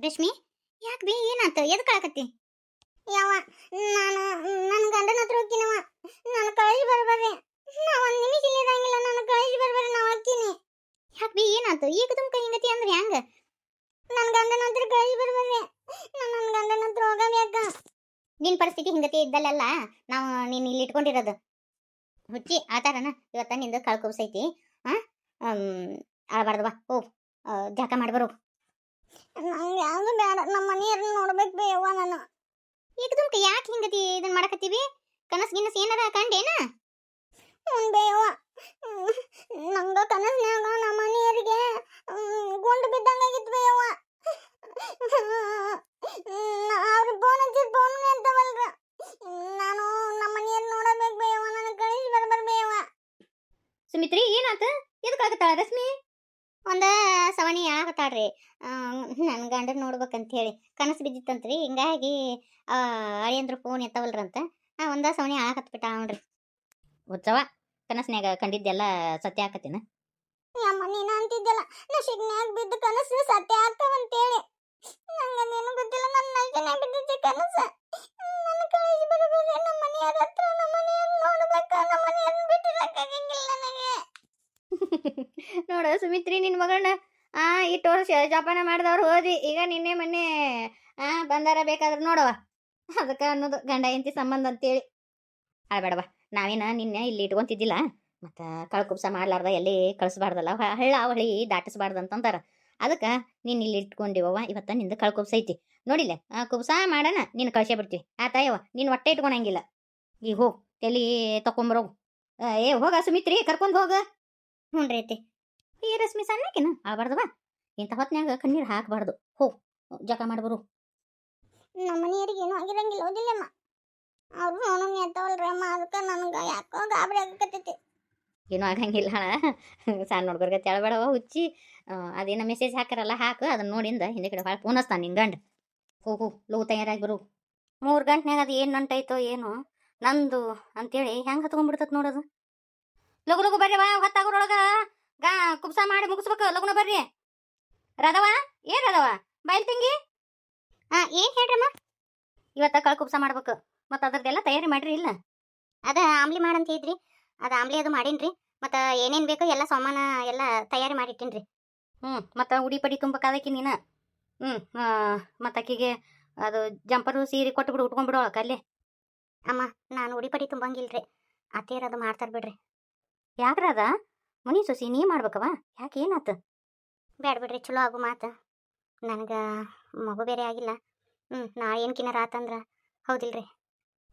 ರಶ್ಮಿ, ಯಾಕೆ ಬಿ ಏನಾತ? ಎದಕ್ಕೆ ಕಳಕತ್ತಿ? ಯಾವ ನಾನು ನನ್ನ ಗಂಡನ ಹತ್ರ ಹೋಗ್ತೀನವ. ನಾನು ಕಾಲೇಜ್ ಬರ್ಬರ್ರಿ. ನಾ ಒಂದು ನಿಮಿಷ ಇಲ್ಲಿರಂಗಿಲ್ಲ. ನಾನು ಕಾಲೇಜ್ ಬರ್ಬರ್ರಿ. ನಾ ಹೋಗ್ತೀನಿ. ಯಾಕೆ ಬಿ ಏನಾತ? ಈಗ ತುಮಕ ಹಿಂಗತಿ ಅಂದ್ರೆ ಹೆಂಗ? ನನ್ನ ಗಂಡನ ಹತ್ರ ಕಾಲೇಜ್ ಬರ್ಬರ್ರಿ. ನಾನು ನನ್ನ ಗಂಡನ ಹತ್ರ ಹೋಗಬೇಕ. ನಿನ್ನ ಪರಿಸ್ಥಿತಿ ಹಿಂಗತಿ ಇದ್ದಲ್ಲ ನಾವು ನೀನು ಇಲ್ಲಿ ಇಟ್ಕೊಂಡಿರೋದು. ಹುಚ್ಚಿ ಆತಾರನ ಇವತ್ತ ನಿಂದು ಕಳ್ಕೊಬ್ಸೈತಿ. ಆಳ್ಬಾರ್ದು, ಬಾ ಹೋಗ್ ಜಾಕ ಮಾಡ್ಬರು. ನಂಗೆ ಯಾವುದು ಬೇಡ. ನಮ್ಮ ಮನೆಯವ್ರನ್ನ ನೋಡ್ಬೇಕು ಬೇಯವ್ವ ನಾನು. ಈಗ ತುಮಕ ಯಾಕೆ ಹಿಂಗತಿ ಇದನ್ನ ಮಾಡಕತ್ತೀವಿ? ಕನಸು ಗಿನಸ್ ಏನಾರ ಕಂಡೇನ? ಬೇಯವ್ವ, ನಂಗ ಕನಸ್ನ್ಯಾಗ ನಮ್ಮ ಮನೆಯವರಿಗೆ ಗುಂಡು ಬಿದ್ದಂಗಾಗಿತ್ತು ಬೇಯವ್ವ. ಅವ್ರ ಫೋನ್ ಹಚ್ಚಿದ ಫೋನ್ ಎತ್ತವಲ್ರ. ನಾನು ನಮ್ಮ ಮನೆಯವ್ರ ನೋಡಬೇಕು ಬೇಯವ್ವ. ನನಗೆ ಕಳಿಸಿ ಬರ್ಬರ್ ಬೇಯವ್ವ. ಸುಮಿತ್ರಿ, ಏನಾತ? ಎದಕ್ಕಾಗತ್ತಾಳ ರಶ್ಮಿ? ಒಂದ ಸವಣಿ ಆಗತ್ತಾಳ್ರಿ. ನನ್ನ ಗಂಡನ ನೋಡ್ಬೇಕಂತ ಹೇಳಿ ಕನಸು ಬಿದ್ದಿತ್ತಂತ್ರಿ. ಹಿಂಗಾಗಿ ಅಳಿಯಂದ್ರ ಫೋನ್ ಎತ್ತವಲ್ರಂತ ಒಂದ ಸವಣಿ ಆಗತ್ಬಿಟ್ಟ ನೋಡ್ರಿ. ಉತ್ಸವ ಕನಸ್ನ್ಯಾಗ ಕಂಡಿದ್ದೆಲ್ಲ ಸತ್ಯ ಆಕತಿನ? ಅಮ್ಮ ನೀನ ಅಂತಿದ್ದಲ್ಲ ನಾ ಶಿಗ್ನ್ಯಾಗ ಬಿದ್ದ ಕನಸು ಸತ್ಯ ಆಗ್ತಾವಂತೇಳಿ. ನಂಗದೇನು ಗೊತ್ತಿಲ್ಲ. ನನ್ನ ನೈಜನ್ಯಾಗ ಬಿದ್ದಿದ್ದೆ ಕನಸು. ನನ್ನ ಕಾಲೇಜ್ ಬರಬೇಕು. ನಮ್ಮ ಮನೆಯವ್ರ ಹತ್ರ ನಮ್ಮ ಮನೆಯವ್ರನ್ನ ನೋಡ್ಬೇಕು. ನಮ್ಮ ಮನೆಯವ್ರನ್ನ ಬಿಟ್ಟಿರಕ್ಕಾಗಂಗಿಲ್ಲ ನನಗೆ. ನೋಡ ಸುಮಿತ್ರಿ, ನಿನ್ನ ಮಗಳನ್ನ ಇಟ್ಟು ವರ್ಷ ಜೋಪಾನ ಮಾಡಿದವ್ರು ಓದಿ ಈಗ ನಿನ್ನೆ ಮೊನ್ನೆ ಬಂದಾರ ಬೇಕಾದ್ರೆ ನೋಡವ. ಅದಕ್ಕೆ ಅನ್ನೋದು ಗಂಡ ಹೆಂಡತಿ ಸಂಬಂಧ ಅಂತೇಳಿ. ಬೇಡವಾ, ನಾವೇನ ನಿನ್ನೆ ಇಲ್ಲಿ ಇಟ್ಕೊಂತಿದ್ದಿಲ್ಲ. ಮತ್ತು ಕಳ್ಕುಬ್ಸ ಮಾಡ್ಲಾರ್ದ ಎಲ್ಲಿ ಕಳಿಸ್ಬಾರ್ದಲ್ಲ, ಹಳ್ಳ ಹೊಳಿ ದಾಟಿಸ್ಬಾರ್ದು ಅಂತಂದಾರ. ಅದಕ್ಕೆ ನೀನು ಇಲ್ಲಿ ಇಟ್ಕೊಂಡಿವವ. ಇವತ್ತ ನಿಂದು ಕಳ್ಕುಬ್ಸ ಐತಿ ನೋಡಿಲ್ಲ. ಕುಬ್ಸ ಮಾಡೋಣ, ನೀನು ಕಳ್ಸೇ ಬಿಡ್ತೀವಿ. ಆತಾಯವ, ನೀನು ಹೊಟ್ಟೆ ಇಟ್ಕೊಳಂಗಿಲ್ಲ. ಈಗ ಹೋಗಿ ತಲೆ ತಕೊಂಬರೋಗು. ಹೋಗ ಸುಮಿತ್ರಿ, ಕರ್ಕೊಂಡು ಹೋಗ. ಹ್ಞೂ ರೀ ಐತಿ. ಈ ರಶ್ಮಿ ಸಣ್ಣಕಿನ ಆಗ್ಬಾರ್ದವ. ಇಂಥ ಹೊತ್ನ್ಯಾಗ ಕಣ್ಣೀರು ಹಾಕಬಾರ್ದು. ಹೋಗಿ ಜಕ ಮಾಡ್ಬರು. ನಮ್ಮ ಮನೆಯವ್ರಿಗೆ ಏನೂ ಆಗಿರಂಗಿಲ್ಲ ಓದಿಲ್ಲಮ್ಮ. ಅವ್ರು ನೋಡೋಣ ಎತ್ತವಲ್ರಮ್ಮ. ಅದಕ್ಕೆ ನನಗೆ ಯಾಕೋ ಗಾಬರಿ ಆಗಕತ್ತೈತಿ. ಏನೂ ಆಗಂಗಿಲ್ಲ. ಸಣ್ಣ ಹುಡ್ಗರ್ಗೆ ತೆಳಬೇಡವ ಹುಚ್ಚಿ. ಅದೇನೋ ಮೆಸೇಜ್ ಹಾಕಿರಲ್ಲ, ಹಾಕು. ಅದನ್ನ ನೋಡಿಂದ ಹಿಂದೆ ಕಡೆ ಭಾಳ ಫೋನ್ ಹಚ್ತಾನೆ ನಿನ್ನ ಗಂಡ. ಹೋಗು ಲಗು ತಯಾರಾಗಿ ಬರು. 3 ಗಂಟೆನಾಗ ಅದು ಏನು ನಂಟೈತೋ ಏನು ನಂದು ಅಂತೇಳಿ ಹೆಂಗೆ ಹತ್ಕೊಂಡ್ಬಿಡ್ತತ್ ನೋಡೋದು. ಲಗು ಲಗು ಬರ್ರಿ ವಾ, ಹೊತ್ತಾಗೋರೊಳಗೆ ಕುಬ್ಸ ಮಾಡಿ ಮುಗಿಸ್ಬೇಕು. ಲಗುನ ಬರ್ರಿ. ರದವ, ಏನು ರದವ ಬಯಲ್ ತಂಗಿ? ಏನು ಹೇಳ್ರಮ್ಮ? ಇವತ್ತ ಕಳ್ ಕುಬ್ಸ ಮಾಡ್ಬೇಕು. ಮತ್ತು ಅದ್ರದ್ದೆಲ್ಲ ತಯಾರಿ ಮಾಡ್ರಿ ಇಲ್ಲ? ಅದ ಆಮ್ಲಿ ಮಾಡಂತ ಇದ್ರಿ. ಅದು ಆಮ್ಲಿ ಅದು ಮಾಡೀನಿ. ಮತ್ತು ಏನೇನು ಬೇಕು ಎಲ್ಲ ಸಾಮಾನ ಎಲ್ಲ ತಯಾರಿ ಮಾಡಿಟ್ಟಿನಿ. ಮತ್ತು ಉಡಿ ಪಡಿ ತುಂಬಕ್ಕಾದಕಿ ನೀನು. ಮತ್ತು ಆಕಿಗೆ ಅದು ಜಂಪರು ಸೀರೆ ಕೊಟ್ಟುಬಿಡು, ಉಟ್ಕೊಂಡ್ಬಿಡು ಅಲ್ಲೇ. ಅಮ್ಮ, ನಾನು ಉಡಿ ಪಡಿ ತುಂಬಂಗಿಲ್ರಿ. ಅತ್ತೇರು ಅದು ಮಾಡ್ತಾರೆ ಬಿಡ್ರಿ. ಯಾಕ್ರ ಅದ ಮನಿ ಸೊಸಿ ನೀ ಮಾಡ್ಬೇಕವ? ಯಾಕೆ ಏನಾತ? ಬ್ಯಾಡ ಬಿಡ್ರಿ, ಚಲೋ ಆಗು ಮಾತು. ನನಗೆ ಮಗು ಬೇರೆ ಆಗಿಲ್ಲ. ನಾ ಏನಕಿನಾರ ಆತಂದ್ರೆ ಹೌದಿಲ್ರಿ?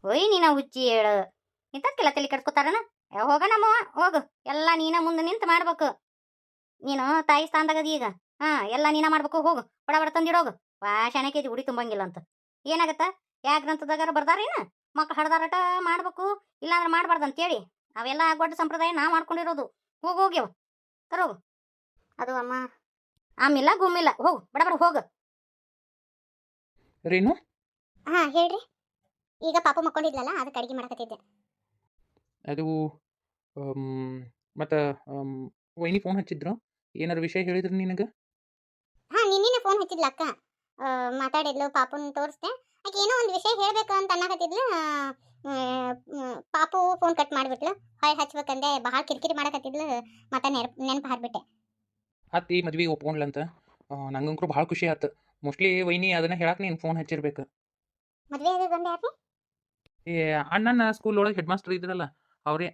ಒಯ್ ನೀನ ಹುಚ್ಚಿ ಹೇಳು. ಇಂಥದ್ಕೆಲ್ಲ ತಲೆ ಕೆಡ್ಸ್ಕೊತಾರನ? ಹೋಗ ನಮ್ಮವ ಹೋಗು. ಎಲ್ಲ ನೀನ ಮುಂದೆ ನಿಂತು ಮಾಡ್ಬೇಕು. ನೀನು ತಾಯಿ ಸ್ಥಾನದಾಗದಿ ಈಗ. ಎಲ್ಲ ನೀನ ಮಾಡ್ಬೇಕು. ಹೋಗು, ಬಡ ಬಡ ತಂದಿಡೋಗು. ಶಾಣೆಕೇಜಿ ಉಡಿ ತುಂಬಂಗಿಲ್ಲ ಅಂತ ಏನಾಗತ್ತ? ಯಾವ ಗ್ರಂಥದಾಗಾರ ಬರ್ದಾರೇನ? ಮಕ್ಳು ಹಡ್ದಾರಟ ಮಾಡ್ಬೇಕು, ಇಲ್ಲಾಂದ್ರೆ ಮಾಡ್ಬಾರ್ದು ಅಂತೇಳಿ. ಅವೆಲ್ಲ ದೊಡ್ಡ ಸಂಪ್ರದಾಯ ನಾ ಮಾಡ್ಕೊಂಡಿರೋದು. ಹೋಗ್ಯವ ತರೋಗು. ಅದು ಅಮ್ಮ ಆಮಿಲ್ಲ ಗುಮ್ಮಿಲ್ಲ. ಹೋಗು, ಬಡ ಬಡ ಹೋಗು. ರೀನು, ಹೇಳ್ರಿ. ಈಗ ಪಾಪು ಮಕ್ಕೊಂಡಿದ್ಲಲ್ಲ, ಅದಕ್ಕೆ ಅಡಿಗೆ ಮಾಡಕತ್ತಿದ್ದೆ. ಅದು ಮತ್ತು ವೈನಿ ಫೋನ್ ಹಚ್ಚಿದ್ರು. ಏನಾರು ವಿಷಯ ಹೇಳಿದ್ರು ನಿನಗೆ? ನಿನ್ನೆ ಫೋನ್ ಹಚ್ಚಿದ್ಲ ಅಕ್ಕ. ಮಾತಾಡಿದ್ಲು, ಪಾಪುನ ತೋರಿಸ್ದೆ. ಆಕೆ ಏನೋ ಒಂದು ವಿಷಯ ಹೇಳ್ಬೇಕು ಅಂತ ಅನ್ನಕತ್ತಿದ್ಲು. ಪಾಪು ಫೋನ್ ಕಟ್ ಮಾಡಿಬಿಟ್ಲು. ಹೊಯ್ ಹಚ್ಬೇಕಂದೆ ಭಾಳ ಕಿರಿಕಿರಿ ಮಾಡಕತ್ತಿದ್ಲು. ಮತ್ತೆ ನೆನಪು ಹಾರ್ಬಿಟ್ಟೆ. ಅತ್ತಿ ಮದ್ವೆಗೆ ಒಪ್ಕೊಂಡ್ಲಂತ. ನಂಗಂಕರು ಭಾಳ ಖುಷಿ ಆಯ್ತು. ಮೋಸ್ಟ್ಲಿ ವೈನಿ ಅದನ್ನು ಹೇಳಕ್ಕೆ ನೀನು ಫೋನ್ ಹಚ್ಚಿರ್ಬೇಕು. ಮದುವೆ ಆದ ಗಂಡ ಯಾಕೆ? ಈ ಅಣ್ಣನ ಸ್ಕೂಲ್ ಒಳಗೆ ಹೆಡ್ ಮಾಸ್ಟರ್ ಇದ್ರಲ್ಲ ಅವರೇ.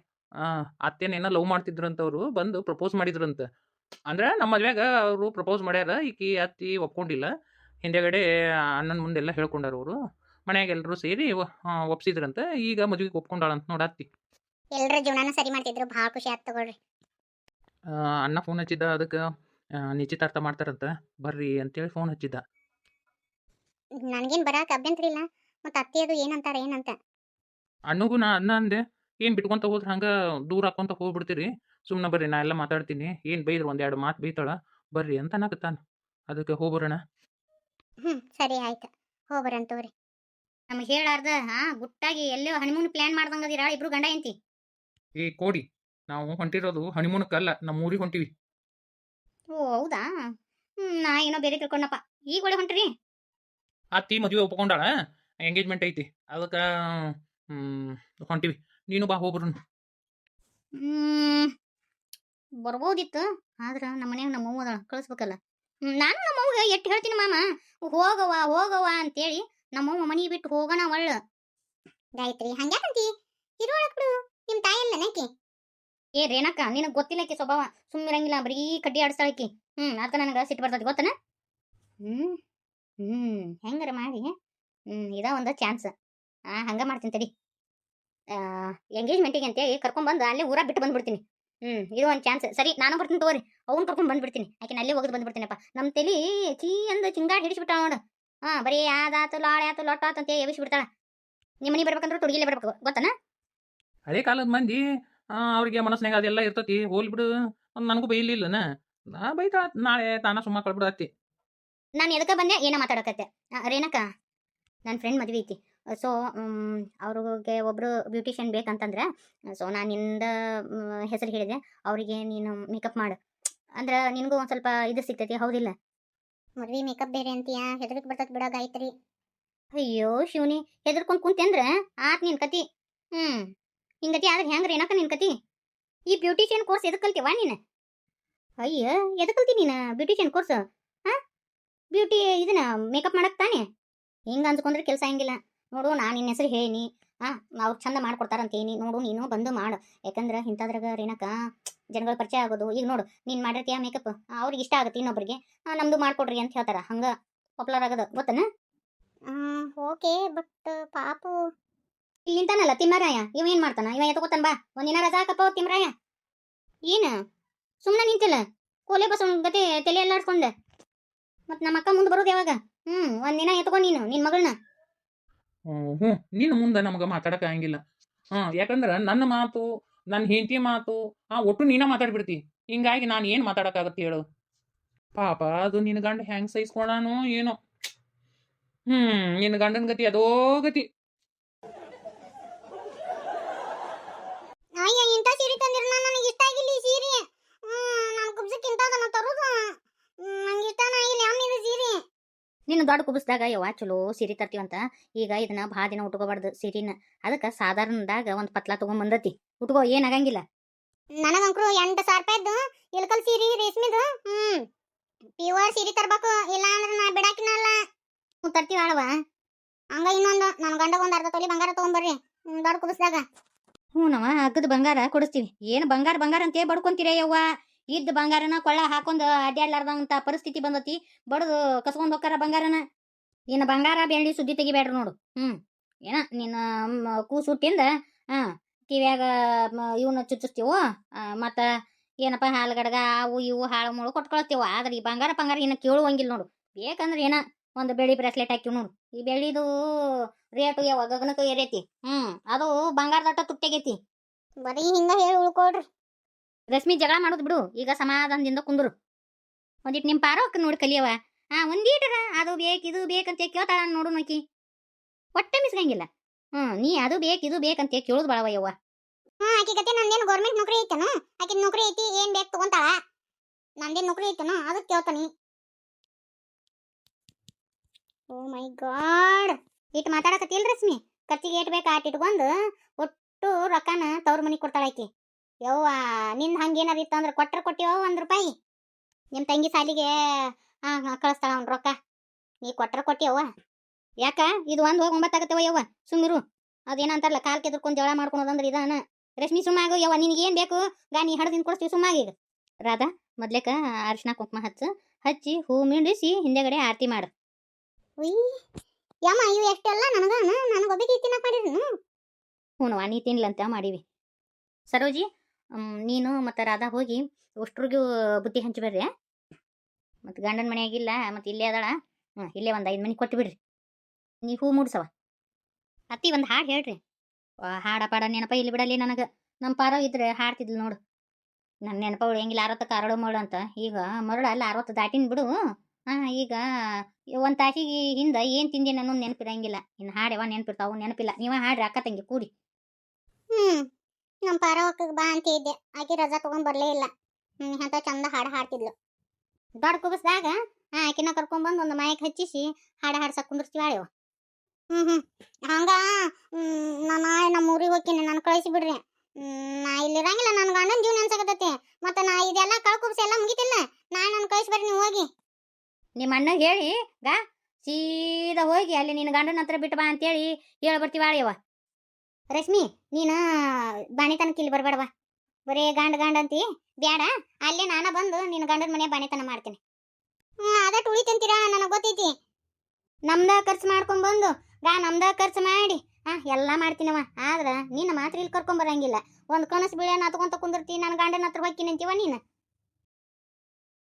ಅತ್ತೇನೇನೋ ಲವ್ ಮಾಡ್ತಿದ್ರಂತವ್ರು ಬಂದು ಪ್ರಪೋಸ್ ಮಾಡಿದ್ರಂತ. ಅಂದ್ರೆ ನಮ್ಮ ಮದ್ವೆಗ ಅವರು ಪ್ರಪೋಸ್ ಮಾಡ್ಯಾರ. ಈಕಿ ಅತ್ತಿ ಒಪ್ಕೊಂಡಿಲ್ಲ. ಹಿಂದೆಗಡೆ ಅಣ್ಣನ ಮುಂದೆಲ್ಲ ಹೇಳ್ಕೊಂಡಾರ ಅವರು. ಮನ್ಯಾಗ ಎಲ್ಲರೂ ಸೇರಿ ಒಪ್ಸಿದ್ರಂತ. ಈಗ ಮದ್ವೆಗೆ ಒಪ್ಕೊಂಡಾಳಂತ ನೋಡ ಅತ್ತಿ. ಎಲ್ಲರ ಜೀವನಾನ ಸರಿ ಮಾಡ್ತಿದ್ರು. ಭಾಳ ಖುಷಿ ಆಯ್ತು ತಗೊಳ್ರಿ. ಅಣ್ಣ ಫೋನ್ ಹಚ್ಚಿದ್ದ. ಅದಕ್ಕೆ ನಿಶ್ಚಿತಾರ್ಥ ಮಾಡ್ತಾರಂತ ಬರ್ರಿ ಅಂತೇಳಿ ಫೋನ್ ಹಚ್ಚಿದ್ದ. ನನಗೇನು ಬರಾಕ ಅಭ್ಯಂತರ ಇಲ್ಲ. ಮತ್ತು ಅತ್ತಿ ಅದು ಏನಂತಾರ ಏನಂತ? ಅಣ್ಣಗೂ ನಾ ಅಣ್ಣ ಅಂದೆ, ಏನು ಬಿಟ್ಕೊಂತ ಹೋದ್ರೆ ಹಂಗೆ ದೂರ ಹಾಕೊಂತ ಹೋಗ್ಬಿಡ್ತೀರಿ, ಸುಮ್ಮನೆ ಬರ್ರಿ ನಾ ಎಲ್ಲ ಮಾತಾಡ್ತೀನಿ. ಏನು ಬೈದ್ರು 1-2 ಮಾತು ಬೈತಾಳ, ಬರ್ರಿ ಅಂತ ಅನ್ನಕತ್ತಾನ. ಅದಕ್ಕೆ ಹೋಗ್ಬರೋಣ. ಸರಿ ಆಯ್ತು, ಹೋಗ್ಬರಂತವ್ರಿ. ನಮಗೆ ಹೇಳಾರ್ದ ಗುಟ್ಟಾಗಿ ಎಲ್ಲೋ ಹನಿಮೂನ್ ಪ್ಲಾನ್ ಮಾಡ್ದಂಗದಿರಾ ಇಬ್ರು ಗಂಡ ಹೆಂಡತಿ. ಏ ಕೋಡಿ, ನಾವು ಹೊಂಟಿರೋದು ಹನಿಮೂನಕ್ಕಲ್ಲ, ನಮ್ಮ ಊರಿಗೆ ಹೊಂಟಿವಿ. ಓ ಹೌದಾ? ನಾ ಏನೋ ಬೇರೆ ತಿಳ್ಕೊಂಡಪ್ಪ. ಈಗ ಒಳ್ಳೆ ಹೊಂಟ್ರಿ? ಅತ್ತಿ ಮದುವೆ ಒಪ್ಕೊಂಡಾಳ, ಎಂಗೇಜ್ಮೆಂಟ್ ಐತಿ. ಅದಕ್ಕೆ ಹ್ಮ್ ಹೊಂಟಿವಿ. ನೀನು ಬಾ ಹೋಗ್ಬರು. ಹ್ಮ್ ಬರ್ಬೋದಿತ್ತು, ಆದ್ರ ನಮ್ಮ ಮನ್ಯಾಗ ನಮ್ಮ ಅವ್ವ ಅದಾಳ, ಕಳಿಸ್ಬೇಕಲ್ಲ. ನಾನು ನಮ್ಮ ಅವ್ವಗೆ ಎಟ್ಟು ಹೇಳ್ತೀನಿ ಮಾಮ, ಹೋಗವ್ವ ಹೋಗವ್ವ ಅಂತೇಳಿ ನಮ್ಮವ್ವ ಮನಿ ಬಿಟ್ಟು ಹೋಗೋಣ ಒಳ್ಳ. ಗಾಯತ್ರಿ ಹಂಗ್ಯಾಕಂತಿ, ಇರೋಳಕ್ ಬಿಡು, ನಿಮ್ ತಾಯಿ ಅಲ್ಲ ನಾಕಿ. ಏ ರೇಣಕ್ಕ, ನಿನಗ್ ಗೊತ್ತಿಲ್ಲ ಆಕಿ ಸ್ವಭಾವ, ಸುಮ್ಮಿರಂಗಿಲ್ಲ, ಬರೀ ಕಡ್ಡಿ ಆಡಿಸ್ತಾಳಕಿ. ಅದ ನನಗ ಸಿಟ್ಟು ಬರ್ತದ ಗೊತ್ತನ. ಹ್ಮ್ ಹೆಂಗಾರ ಮಾಡಿ ಇದ ಒಂದ ಚಾನ್ಸ್. ಹಂಗ ಮಾಡ್ತೀನಿ ತಡಿ. ಎಂಗೇಜ್ಮೆಂಟಿಗೆ ಅಂತೇಳಿ ಕರ್ಕೊಂಡ್ ಅಲ್ಲೇ ಊರಾಗ ಬಿಟ್ಟು ಬಂದ್ಬಿಡ್ತೀನಿ. ಇದು ಒಂದು ಚಾನ್ಸ್. ಸರಿ, ನಾನು ಬರ್ತೀನಿ ತಗೋರಿ, ಅವ್ನು ಕರ್ಕೊಂಡ್ ಬಂದ್ಬಿಡ್ತೀನಿ. ಆಕಿನ ಅಲ್ಲೇ ಹೋಗೋದು ಬಂದ್ಬಿಡ್ತೀನಪ್ಪ. ನಮ್ಮ ತಲಿ ಚೀ ಅಂದ ಚಿಂಗಾಡ್ ಹಿಡಿಸ್ಬಿಟ್ಟಾಳ ನೋಡು. ಬರೀ ಆದಾತು ಲಾಳೆ ಆತು ಲೊಟ್ಟ ಆತು ಅಂತ ಎಬಿಸ್ಬಿಡ್ತಾಳ. ನಿಮ್ಮ ಮನೆ ಬರ್ಬೇಕಂದ್ರೆ ತುಡುಗಿಲೆ ಬರ್ಬೇಕು ಗೊತ್ತನ. ಹಳೆ ಕಾಲದ ಮಂದಿ ಅವ್ರಿಗೆ ಮನಸ್ಸಿನಾಗ ಅದೆಲ್ಲ ಇರ್ತತಿ. ಹೋಲ್ ಬಿಡು, ನನಗೂ ಬೈಲಿಲ್ಲನ, ನಾ ಬೈತಾ ನಾಳೆ ತಾನ ಸುಮ್ಮ ಕಳ್ಬಿಡತ್ತಿ. ನಾನು ಎದಕ್ಕೆ ಬಂದೆ ಏನ ಮಾತಾಡಕತ್ತೆ. ರೇಣಕ್ಕ, ನನ್ನ ಫ್ರೆಂಡ್ ಮದ್ವೆ ಐತಿ. ಸೊ ಅವ್ರಿಗೆ ಒಬ್ರು ಬ್ಯೂಟಿಷಿಯನ್ ಬೇಕಂತಂದ್ರೆ, ಸೊ ನಾನು ನಿಂದ ಹೆಸರು ಹೇಳಿದೆ. ಅವರಿಗೆ ನೀನು ಮೇಕಪ್ ಮಾಡು ಅಂದ್ರೆ ನಿನಗೂ ಒಂದು ಸ್ವಲ್ಪ ಇದು ಸಿಗ್ತೈತಿ, ಹೌದಿಲ್ಲ? ಮದ್ವೆ ಮೇಕಪ್ ಬೇರೆ ಅಂತೀಯಾ, ಹೆದರಿಕೆ ಬರ್ತೈತಿ ಬಿಡ ಗಾಯತ್ರಿ. ಅಯ್ಯೋ ಶಿವನಿ, ಹೆದರ್ಕೊಂಡು ಕುಂತಂದ್ರೆ ಆತ್ ನಿನ್ ಕತಿ. ಹಿಂಗತಿ ಆದ್ರೆ ಹೆಂಗ್ರಿ ಏನಕ್ಕ ನಿನ್ ಕತಿ? ಈ ಬ್ಯೂಟಿಷಿಯನ್ ಕೋರ್ಸ್ ಎದಕ್ ಕಲ್ತೀವ ನೀನು? ಅಯ್ಯ, ಎದಕ್ ಕಲ್ತಿ ನೀನು ಬ್ಯೂಟಿಷಿಯನ್ ಕೋರ್ಸ್? ಬ್ಯೂಟಿ ಇದನ್ನ ಮೇಕಪ್ ಮಾಡಕ್ ತಾನೆ. ಹಿಂಗ ಅನ್ಸ್ಕೊಂಡ್ರೆ ಕೆಲಸ ಹಂಗಿಲ್ಲ ನೋಡು. ನಾನು ನಿನ್ನ ಹೆಸರು ಹೇಳೀನಿ, ಅವ್ರು ಚಂದ ಮಾಡ್ಕೊಡ್ತಾರಂತೇನಿ. ನೋಡು ನೀನು ಬಂದು ಮಾಡು, ಯಾಕಂದ್ರೆ ಇಂಥದ್ರಾಗ ರೇಣಕ ಜನಗಳ ಪರಿಚಯ ಆಗೋದು. ಈಗ ನೋಡು, ನೀನು ಮಾಡಿರ್ತೀಯ ಮೇಕಪ್, ಅವ್ರಿಗೆ ಇಷ್ಟ ಆಗುತ್ತೆ, ಇನ್ನೊಬ್ರಿಗೆ ನಮ್ದು ಮಾಡ್ಕೊಡ್ರಿ ಅಂತ ಹೇಳ್ತಾರ. ಹಂಗ ಪಾಪ್ಯುಲರ್ ಆಗೋದು ಗೊತ್ತನ. ಓಕೆ, ಬಟ್ ಪಾಪು ಇಲ್ಲಿಂತಾನಲ್ಲ ತಿಮ್ಮರಾಯ, ಇವ ಏನ್ ಮಾಡ್ತಾನ? ಇವ ಎತ್ಕೋತಾನ, ಬಾ ಒಂದಿನ ರಜಾ ಹಾಕಪ್ಪ ತಿಮ್ಮರಾಯ. ಏನ ಸುಮ್ಮನೆ ನಿಂತಿಲ್ಲ, ಕೋಲೆ ಬಸ್ ಗತಿ ತಲೆ ಎಲ್ಲಾಡ್ಸ್ಕೊಂಡೆ. ಮತ್ ನಮ್ಮ ಅಕ್ಕ ಮುಂದೆ ಬರೋದು ಯಾವಾಗ? ಒಂದಿನ ಎತ್ಕೊಂಡ್ ನೀನು ನಿನ್ ಮಗಳನ್ನ. ನಿನ್ನ ಮುಂದೆ ನಮಗೆ ಮಾತಾಡಕ್ ಆಗಂಗಿಲ್ಲ. ಯಾಕಂದ್ರ ನನ್ನ ಮಾತು, ನನ್ನ ಹೆಂಡತಿ ಮಾತು ಒಟ್ಟು ನೀನ ಮಾತಾಡ್ಬಿಡ್ತಿ. ಹಿಂಗಾಗಿ ನಾನು ಏನ್ ಮಾತಾಡಕ್ಕಾಗತ್ತೆ ಹೇಳು? ಪಾಪ ಅದು ನಿನ್ನ ಗಂಡ ಹೆಂಗ್ ಸಹಿಸ್ಕೊಳಾನೋ ಏನೋ. ನಿನ್ನ ಗಂಡನ ಗತಿ ಅದೋ ಗತಿ. ಅಯ್ಯ, ಇಂಥ ಸೀರೆ ತಂದಿರಲ್ಲ, ನನಗೆ ಇಷ್ಟ ಆಗಿಲ್ಲ ಈ ಸೀರೆ. ನಾನು ಕುಬ್ಸಕ್ಕೆ ಇಂಥದನ್ನ ತರೋದು ನಂಗೆ ಇಷ್ಟನ ಆಗಿಲ್ಲ. ಯಾಮಿದ ಸೀರೆ ನೀನು ದೊಡ್ಡ ಕುಬ್ಸ್ದಾಗ ಯವ್ವ ಚಲೋ ಸೀರೆ ತರ್ತೀವಂತ. ಈಗ ಇದನ್ನ ಭಾಳ ದಿನ ಉಟ್ಕೋಬಾರ್ದು ಸೀರೆನ. ಅದಕ್ಕೆ ಸಾಧಾರಣದಾಗ ಒಂದು ಪತ್ಲಾ ತಗೊಂಬಂದತಿ, ಉಟ್ಕೋ, ಏನಾಗಂಗಿಲ್ಲ. ನನಗಂಕ್ರು 8,000 ರೂಪಾಯಿದ್ದು ಇಲ್ಕಲ್ ಸೀರೆ ರೇಷ್ಮಿದು ಪ್ಯೂರ್ ಸೀರೆ ತರ್ಬೇಕು, ಇಲ್ಲ ಅಂದ್ರೆ ನಾ ಬಿಡಾಕಿನಲ್ಲ. ತರ್ತೀವಿ ಆಳವ. ಹಂಗ ಇನ್ನೊಂದು ನನ್ನ ಗಂಡಗ ಒಂದು ಅರ್ಧ ತೊಲಿ ಬಂಗಾರ ತಗೊಂಬರ್ರಿ ದೊಡ್ಡ ಕುಬ್ಸ್ದಾಗ. ಹ್ಞೂನವ, ಅಗ್ಗದ ಬಂಗಾರ ಕೊಡಿಸ್ತೀವಿ. ಏನು ಬಂಗಾರ ಬಂಗಾರ ಅಂತ ಬಡ್ಕೊಂತೀರ ಯವ್ವ? ಇದ್ದ ಬಂಗಾರನ ಕೊಳ್ಳ ಹಾಕೊಂಡು ಅಡ್ಡಾಡ್ಲಾರ್ದಂತ ಪರಿಸ್ಥಿತಿ ಬಂದತಿ. ಬಡದು ಕಸ್ಕೊಂಡ್ ಹೋಗ್ತಾರ ಬಂಗಾರನ. ಇನ್ನು ಬಂಗಾರ ಬೆಳ್ಳಿ ಸುದ್ದಿ ತೆಗಿಬೇಡ್ರಿ ನೋಡು. ಏನ ನಿನ್ನ ಕೂಸು ಹುಟ್ಟಿಂದ ಕಿವ್ಯಾಗ ಇವನ್ನ ಚುಚ್ಚಿಸ್ತೀವೋ, ಮತ್ತು ಏನಪ್ಪ ಹಾಲ್ಗಡ್ಗ ಅವು ಇವು ಹಾಳು ಮುಳು ಕೊಟ್ಕೊಳ್ತೀವ. ಆದ್ರೆ ಈ ಬಂಗಾರ ಇನ್ನು ಕೇಳುವಂಗಿಲ್ಲ ನೋಡು. ಬೇಕಂದ್ರೆ ಏನ ಒಂದು ಬೆಳ್ಳಿ ಬ್ರೇಸ್ಲೆಟ್ ಹಾಕಿವ್ ನೋಡು. ಈ ಬೆಳ್ಳಿದು ರೇಟು ಯಾವ ಗಗನಕ್ಕೆ ಏರೈತಿ. ಅದು ಬಂಗಾರದಟ್ಟ ತುಟ್ಟಾಗೈತಿ. ಬರೀ ಹಿಂಗ ಹೇಳಿ ಉಳ್ಕೊಳ್ರಿ. ರಶ್ಮಿ, ಜಗಳ ಮಾಡೋದು ಬಿಡು, ಈಗ ಸಮಾಧಾನದಿಂದ ಕುಂದ್ರು. ಒಂದಿಟ್ಟು ನಿಮ್ಮ ಪಾರವಕ್ಕ ನೋಡಿ ಕಲಿಯವ. ಒಂದೀಟರ ಅದು ಬೇಕು ಇದು ಬೇಕಂತ ಕೇಳ್ತಾಳ ನೋಡು ನೋಕಿ. ಹೊಟ್ಟೆ ಮಿಸ್ಗಂಗಿಲ್ಲ. ನೀ ಅದು ಬೇಕು ಇದು ಬೇಕಂತ ಕೇಳೋದು ಬಾಳವ ಯವ್ವ. ಆಕಿ ಗತಿ ನಂದೇನು ಗೌರ್ಮೆಂಟ್ ನೌಕರಿ ಐತನು? ಆಕಿನ ನೌಕರಿ ಐತಿ, ಏನ್ ಬೇಕು ತಗೊಂತಾಳ. ನಂದೇನು ನೌಕರಿ ಐತನು ಅದಕ್ಕೆ ಕೇಳ್ತಾನಿ. ಓ ಮೈ ಗಾಡ್, ಇಟ್ಟು ಮಾತಾಡಕತ್ತಿಲ್ ರಶ್ಮಿ. ಖರ್ಚಿಗೆ ಏಟ್ ಬೇಕು ಆಟ ಇಟ್ಕೊಂಡು ಒಟ್ಟು ರೊಕ್ಕನ ತವ್ರ ಮನಿಗೆ ಕೊಡ್ತಾಳ ಆಕಿ. ಯವ್ವ, ನಿಂದ ಹಂಗೇನಾರ ಇತ್ತು ಅಂದ್ರೆ ಕೊಟ್ಟಿವ 1 ರೂಪಾಯಿ. ನಿಮ್ಮ ತಂಗಿ ಸಾಲಿಗೆ ಕಳಿಸ್ತಾಳ ಅವ್ನ ರೊಕ್ಕ. ನೀ ಕೊಟ್ಟಿಯವ್ವ. ಯಾಕ ಇದು 1 ಹೋಗಿ 9 ಆಗತ್ತವ ಯವ್ವ, ಸುಮ್ಮಿರು. ಅದೇನಂತಾರಲ್ಲ, ಕಾಲ್ ಕೆದರ್ಕೊಂಡು ಜಗಳ ಮಾಡ್ಕೊಳೋದಂದ್ರೆ ಇದಾನ. ರಶ್ಮಿ ಸುಮ್ಮಾಗು ಯವ್ವ, ನಿನಗೆ ಏನು ಬೇಕು ನೀ ಹಡದಿಂದ ಕೊಡಿಸ್ತೀವಿ, ಸುಮ್ಮಾಗೀಗ. ರಾಧಾ, ಮೊದ್ಲೇಕ ಅರಿಶಿನ ಕುಂಕುಮ ಹಚ್ಚಿ ಹೂ ಮಿಂಡಿಸಿ ಹಿಂದೆಗಡೆ ಆರತಿ ಮಾಡು. ಯಮ್ಮ, ಇವು ಎಷ್ಟೆಲ್ಲ ನನಗೊಬ್ಬಕ್ಕೆ ತಿನ್ನಕ್ ಮಾಡಿದ್ನು. ಹ್ಞೂ, ನೀ ತಿನ್ಲಂತ ಮಾಡೀವಿ. ಸರೋಜಿ, ನೀನು ಮತ್ತು ರಾಧಾ ಹೋಗಿ ಅಷ್ಟ್ರಿಗೂ ಬುದ್ಧಿ ಹಂಚಿಬಿಡ್ರಿ. ಮತ್ತು ಗಂಡನ ಮನೆಯಾಗಿಲ್ಲ, ಮತ್ತು ಇಲ್ಲೇ ಅದಾಳ. ಇಲ್ಲೇ ಒಂದು 5 ಮನೆ ಕೊಟ್ಟು ಬಿಡ್ರಿ. ನೀ ಹೂ ಮೂಡ್ಸವ. ಅತ್ತಿ ಒಂದು ಹಾಡು ಹೇಳ್ರಿ. ಹಾಡ ಪಾಡ ನೆನಪ ಇಲ್ಲಿ ಬಿಡಲಿ ನನಗೆ. ನಮ್ಮ ಪಾರ ಇದ್ರೆ ಹಾಡ್ತಿದ್ಲು ನೋಡು. ನನ್ನ ನೆನಪ ಉಳಿಯಂಗಿಲ್ಲ. 60ಕ್ಕೆ ಅರಳು ಮರಳು ಅಂತ. ಈಗ ಮರಳು ಅಲ್ಲ, 60 ದಾಟಿನ ಬಿಡು. ಈಗ 1 ತಾಸಿಗೆ ಹಿಂದೆ ಏನು ತಿಂದಿ ಅನ್ನೋದು ನೆನಪಿರಂಗಿಲ್ಲ. ಇನ್ನು ಹಾಡ್ಯವ ನೆನಪಿರ್ತಾವು, ನೆನಪಿಲ್ಲ. ನೀವ ಹಾಡ್ರಿ ಅಕ್ಕ ತಂಗಿ ಕೂಡಿ. ನಮ್ಮ ಪಾರವಕ್ಕಗೆ ಬಾ ಅಂತ ಇದ್ದೆ, ಆಕೆ ರಜಾ ತಗೊಂಡ್ ಬರಲೇ ಇಲ್ಲ. ಅಂತ ಚಂದ ಹಾಡು ಹಾಡ್ತಿದ್ಲು. ದೊಡ್ಡ ಕುಬಸ್ದಾಗ ಆಕಿನ ಕರ್ಕೊಂಡ್ಬಂದು ಒಂದು ಮೈಕ್ ಹಚ್ಚಿಸಿ ಹಾಡ ಹಾಡ್ಸಕ್ ಕುಂದಿರ್ತೀವಿ ಆಳೆವ. ಹಂಗ ನಾನು ನಾಳೆ ನಮ್ಮ ಊರಿಗೆ ಹೋಗ್ತೀನಿ, ನಾನು ಕಳಿಸಿ ಬಿಡ್ರಿ. ನಾ ಇಲ್ಲಿ ಇರಂಗಿಲ್ಲ, ನನ್ನ ಗಂಡನ ಜೀವನ ಅನ್ಸಕತ್ತೈತಿ. ಮತ್ತೆ ನಾ ಇದೆಲ್ಲ ಕಳ್ಕೊಬ್ಸಿ ಎಲ್ಲ ಮುಗಿತಿಲ್ಲ, ನಾನು ಕಳಿಸಿ ಬರ್ರಿ ನೀವು ಹೋಗಿ. ನಿಮ್ಮ ಅಣ್ಣ ಹೇಳಿ ಗಾ ಸೀದಾ ಹೋಗಿ ಅಲ್ಲಿ ನಿನ್ನ ಗಂಡನ ಹತ್ರ ಬಿಟ್ಟು ಬಾ ಅಂತೇಳಿ ಹೇಳಿ ಬರ್ತೀವಿ ಆಳೆವ. ರಶ್ಮಿ, ನೀನು ಬಾಣಿತನಕ್ಕೆ ಇಲ್ಲಿ ಬರಬೇಡವಾ, ಬರೀ ಗಂಡ ಅಂತಿ ಬ್ಯಾಡ. ಅಲ್ಲೇ ನಾನ ಬಂದು ನಿನ್ನ ಗಂಡನ ಮನೆ ಬಾಣಿತನ ಮಾಡ್ತೀನಿ. ಅದಟ್ಟು ಉಳಿತಂತೀರಾ, ನನಗೆ ಗೊತ್ತೈತಿ. ನಮ್ದ ಖರ್ಚು ಮಾಡ್ಕೊಂಡ್ ಬಂದು ನಮ್ದ ಖರ್ಚು ಮಾಡಿ ಎಲ್ಲ ಮಾಡ್ತೀನವ. ಆದ್ರ ನಿನ್ನ ಮಾತ್ರ ಇಲ್ಲಿ ಕರ್ಕೊಂಡ್ ಬರಂಗಿಲ್ಲ. ಒಂದು ಕನಸು ಬೀಳ್ಯಾನ ಹತ್ಕೊಂತ ಕುಂದಿರ್ತಿ, ನನ್ನ ಗಂಡನ ಹತ್ರ ಹೋಗ್ತೀನಿ ಅಂತೀವ ನೀನು.